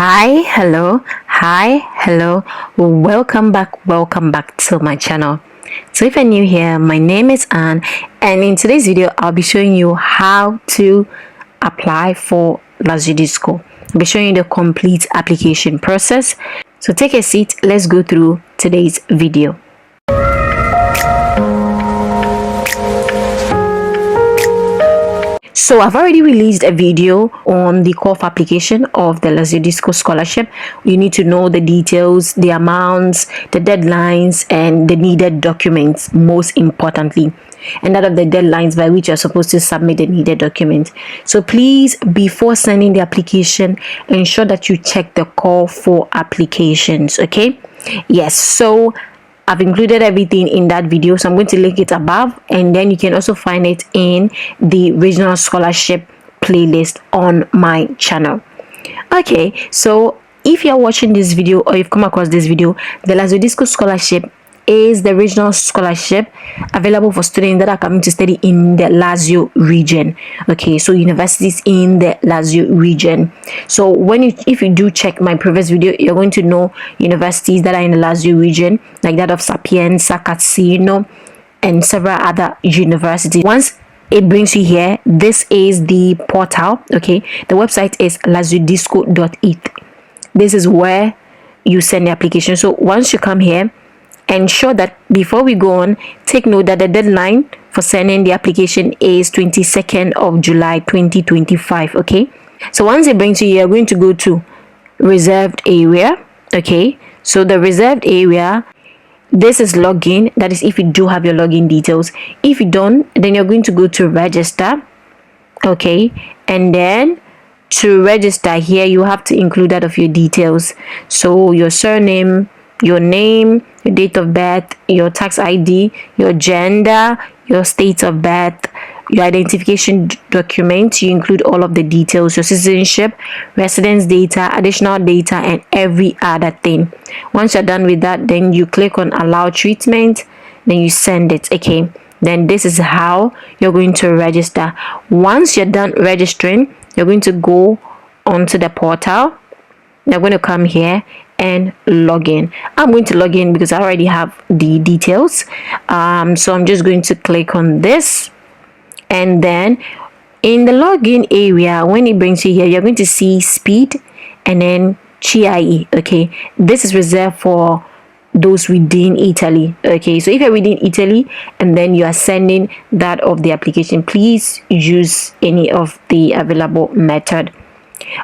Hi, hello, welcome back to my channel. So if you're new here, my name is Anne, and in today's video I'll be showing you how to apply for LAZIO DISCO. I'll be showing you the complete application process. So take a seat, let's go through today's video. So I've already released a video on the call for application of the LAZIO DISCO scholarship. You need to know the details, the amounts, the deadlines, and the needed documents, most importantly, and that of the deadlines by which you're supposed to submit the needed document. So please, before sending the application, ensure that you check the call for applications. Okay, yes, so I've included everything in that video, so I'm going to link it above, and then you can also find it in the regional scholarship playlist on my channel. Okay, so if you're watching this video or you've come across this video, the LAZIO DISCO scholarship is the regional scholarship available for students that are coming to study in the Lazio region. Okay, so universities in the Lazio region. So if you do check my previous video, you're going to know universities that are in the Lazio region, like that of Sapienza, Cassino, and several other universities. Once it brings you here, this is the portal. Okay, the website is laziodisco.it. This is where you send the application. So once you come here, ensure that before we go on, take note that the deadline for sending the application is 22nd of July 2025. Okay, so once it brings you here, you're going to go to reserved area. Okay, so the reserved area, this is login. That is if you do have your login details. If you don't, then you're going to go to register. Okay, and then to register here, you have to include that of your details. So your surname, your name, your date of birth, your tax ID, your gender, your state of birth, your identification document. You include all of the details, your citizenship, residence data, additional data, and every other thing. Once you're done with that, then you click on allow treatment, then you send it. Okay, then this is how you're going to register. Once you're done registering, you're going to go onto the portal. You're going to come here and log in. I'm going to log in because I already have the details. So I'm just going to click on this, and then in the login area, when it brings you here, you're going to see speed and then CIE. Okay, this is reserved for those within Italy. Okay, so if you're within Italy and then you are sending that of the application, please use any of the available method.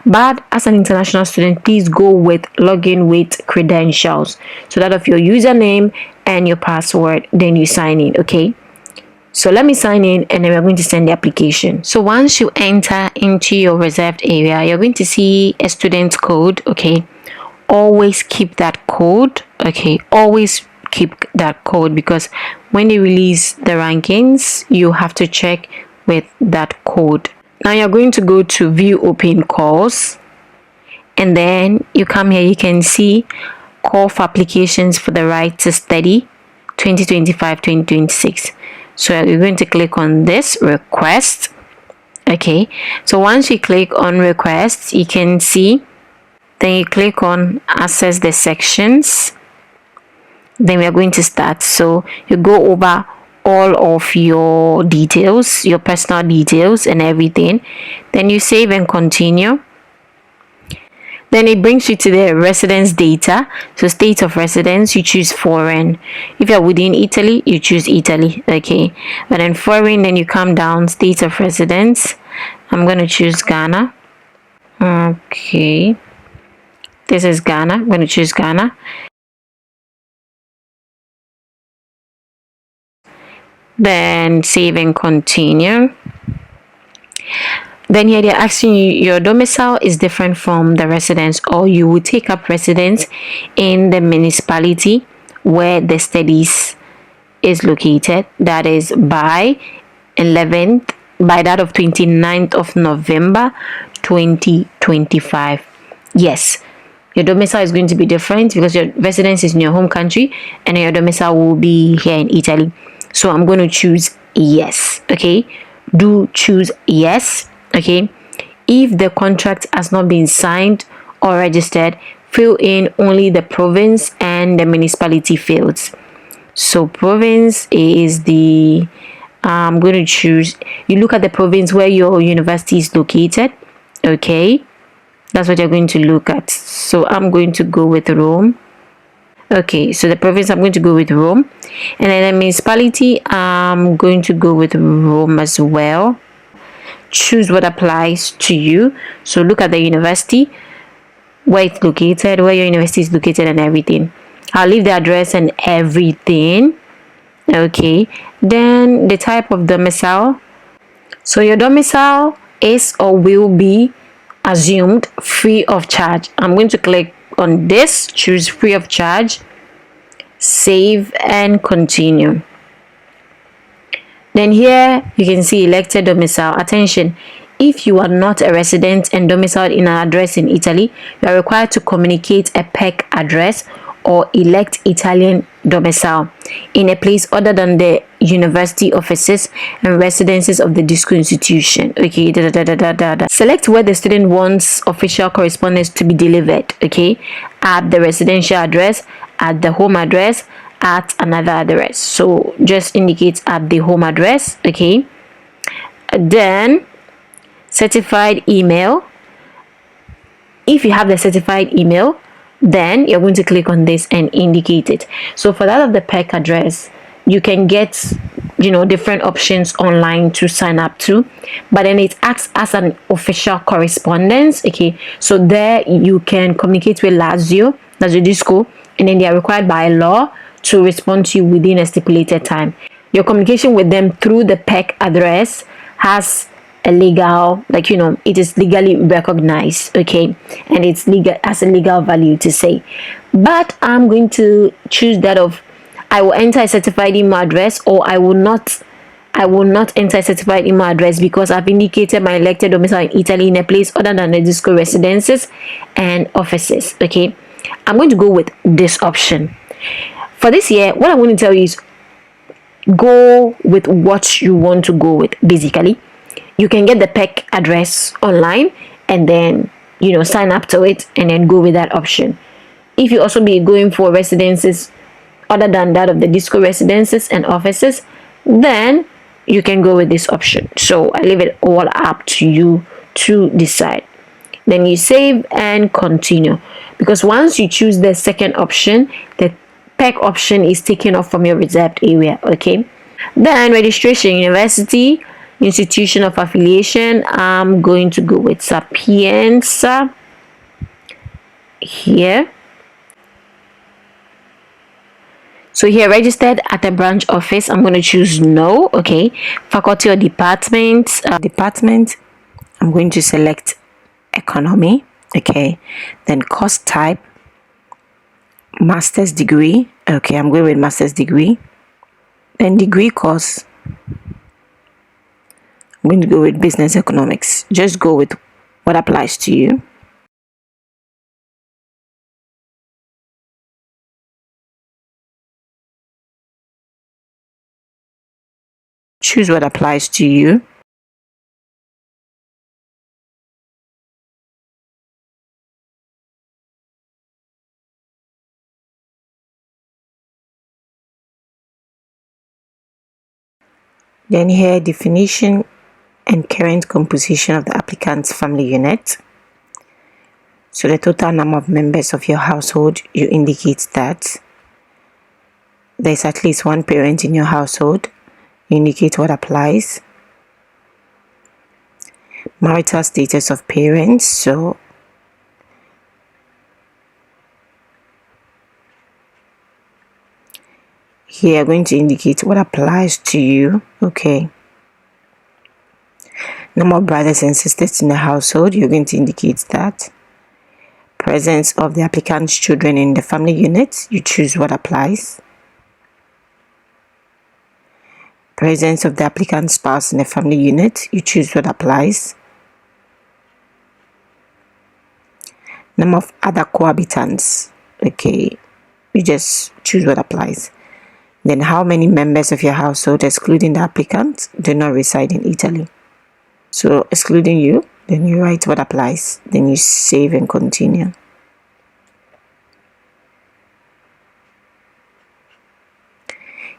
But as an international student, please go with login with credentials, so that of your username and your password, then you sign in. Okay, so let me sign in, and then we're going to send the application. So once you enter into your reserved area, you're going to see a student code. Okay, always keep that code. Okay, always keep that code, because when they release the rankings, you have to check with that code. Now you're going to go to view open calls, and then you come here. You can see call for applications for the right to study 2025-2026. So you're going to click on this request. Okay, so once you click on request, you can see, then you click on access the sections. Then we are going to start. So you go over all of your details, your personal details and everything, then you save and continue. Then it brings you to the residence data. So state of residence, you choose foreign. If you're within Italy, you choose Italy. Okay, but then foreign, then you come down, state of residence. I'm going to choose Ghana. Okay, this is Ghana. I'm going to choose Ghana. Then save and continue. Then here they're asking you, your domicile is different from the residence, or you will take up residence in the municipality where the studies is located. That is by that of 29th of November 2025. Yes, your domicile is going to be different because your residence is in your home country and your domicile will be here in Italy. So I'm going to choose yes. Okay, do choose yes. Okay, if the contract has not been signed or registered, fill in only the province and the municipality fields. So province is the I'm going to choose, you look at the province where your university is located. Okay, that's what you're going to look at. So I'm going to go with Rome. Okay, so the province, I'm going to go with Rome. And then the municipality, I'm going to go with Rome as well. Choose what applies to you. So look at the university, where it's located, where your university is located, and everything. I'll leave the address and everything. Okay, then the type of domicile. So your domicile is or will be assumed free of charge. I'm going to click on this, choose free of charge, save and continue. Then here you can see elected domicile. Attention, if you are not a resident and domiciled in an address in Italy, you are required to communicate a PEC address or elect Italian domicile in a place other than the university offices and residences of the DISCO institution. Okay, select where the student wants official correspondence to be delivered. Okay, at the residential address, at the home address, at another address. So just indicate at the home address. Okay, then certified email. If you have the certified email, then you're going to click on this and indicate it. So for that of the PEC address, you can get different options online to sign up to, but then it acts as an official correspondence. Okay, so there you can communicate with Lazio Disco, and then they are required by law to respond to you within a stipulated time. Your communication with them through the PEC address has a legal, it is legally recognized. Okay, and it's legal, as a legal value to say. But I'm going to choose that of I will enter a certified email address, or I will not enter a certified email address, because I've indicated my elected domicile in Italy in a place other than the DISCO residences and offices. Okay, I'm going to go with this option. For this year, what I'm going to tell you is go with what you want to go with. Basically, you can get the PEC address online and then sign up to it and then go with that option. If you also be going for residences other than that of the DISCO residences and offices, then you can go with this option. So I leave it all up to you to decide. Then you save and continue, because once you choose the second option, the PEC option is taken off from your reserved area. Okay, then registration, university, institution of affiliation. I'm going to go with Sapienza here. So here, registered at a branch office, I'm going to choose no. Okay, faculty or department. I'm going to select economy. Okay, then course type, master's degree. Okay, I'm going with master's degree. Then degree course, I'm going to go with business economics. Just go with what applies to you. Choose what applies to you. Then here, definition and current composition of the applicant's family unit. So the total number of members of your household, you indicate that there's at least one parent in your household. You indicate what applies. Marital status of parents, so here you're going to indicate what applies to you. Okay. Number of brothers and sisters in the household, you're going to indicate that. Presence of the applicant's children in the family unit, you choose what applies. Presence of the applicant's spouse in the family unit, you choose what applies. Number of other cohabitants, okay, you just choose what applies. Then how many members of your household, excluding the applicant, do not reside in Italy? So excluding you, Then you write what applies. Then you save and continue.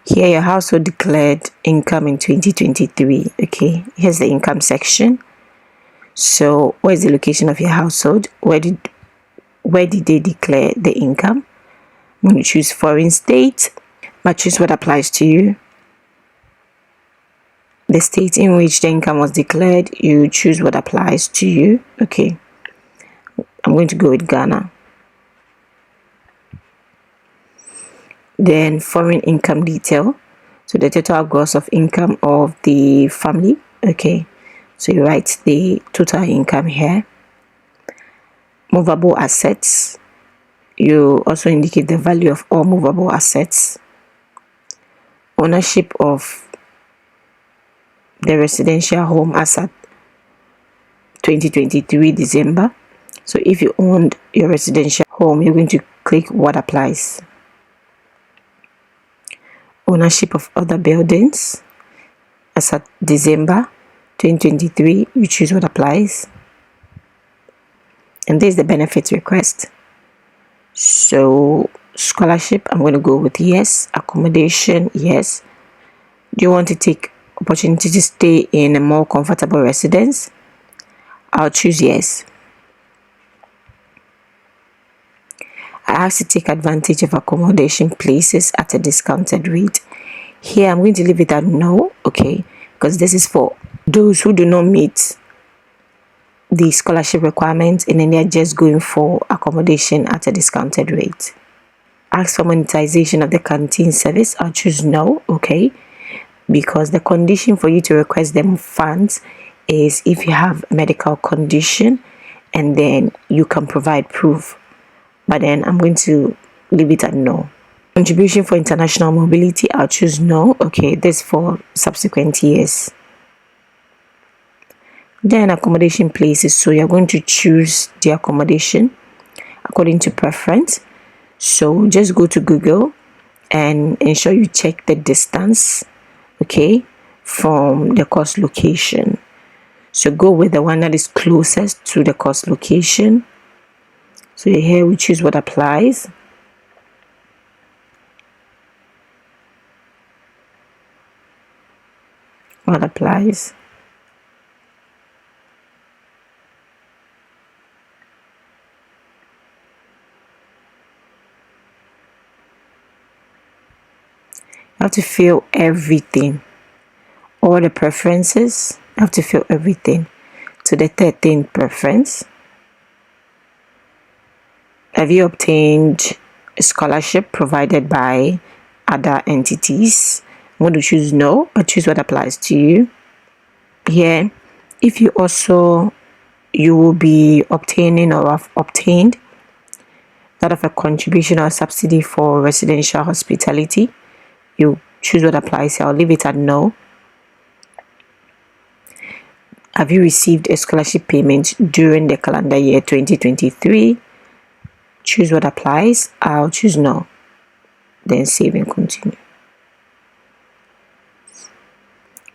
Here your household declared income in 2023. Okay, here's the income section. So where's the location of your household? Where did they declare the income? I'm going to choose foreign state, but choose what applies to you. The state in which the income was declared, you choose what applies to you. Okay, I'm going to go with Ghana. Then foreign income detail, so the total gross of income of the family. Okay, so you write the total income here. Movable assets, you also indicate the value of all movable assets. Ownership of the residential home as at 2023 December. So if you owned your residential home, you're going to click what applies. Ownership of other buildings as at December 2023, you choose what applies. And this is the benefits request. So scholarship, I'm going to go with yes. Accommodation, yes. Do you want to take opportunity to stay in a more comfortable residence? I'll choose yes. I have to take advantage of accommodation places at a discounted rate. Here I'm going to leave it at no, okay, because this is for those who do not meet the scholarship requirements and then they're just going for accommodation at a discounted rate. Ask for monetization of the canteen service. I'll choose no, okay, because the condition for you to request them funds is if you have a medical condition and then you can provide proof. But then I'm going to leave it at no. Contribution for international mobility, I'll choose no. Okay, this for subsequent years. Then accommodation places, so you're going to choose the accommodation according to preference. So just go to Google and ensure you check the distance, okay, from the course location. So go with the one that is closest to the course location. So here we choose what applies. What applies. You have to fill everything. All the preferences, you have to fill everything. To the 13th preference. Have you obtained a scholarship provided by other entities? I'm going to choose no, but choose what applies to you. Here, if you will be obtaining or have obtained that of a contribution or subsidy for residential hospitality, you choose what applies here. I'll leave it at no. Have you received a scholarship payment during the calendar year 2023? Choose what applies. I'll choose no. Then save and continue.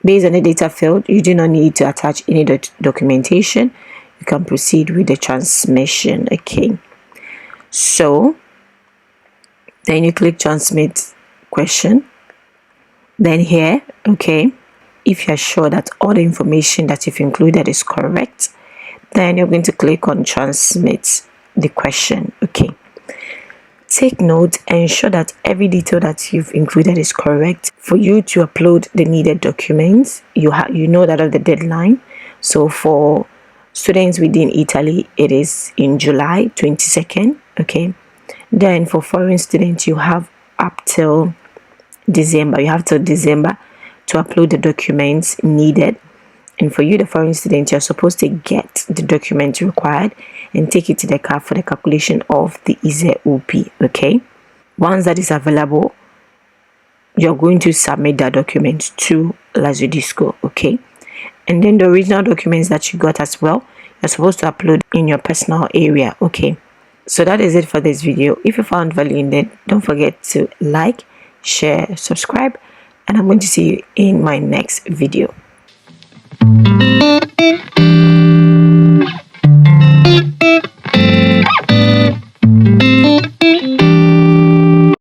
Based on the data field, you do not need to attach any documentation. You can proceed with the transmission. Okay. So then you click transmit question. Then here, okay, if you're sure that all the information that you've included is correct, then you're going to click on transmit the question. Okay, take note and ensure that every detail that you've included is correct. For you to upload the needed documents, you know that of the deadline. So for students within Italy, it is in July 22nd. Okay, then for foreign students, you have up till December. You have till December to upload the documents needed. And for you, the foreign student, you're supposed to get the documents required and take it to the CAF for the calculation of the IZE-OP. Okay, once that is available, you're going to submit that document to LAZIO DISCO. Okay, and then the original documents that you got as well, you're supposed to upload in your personal area. Okay, so that is it for this video. If you found value in it, don't forget to like, share, subscribe, and I'm going to see you in my next video.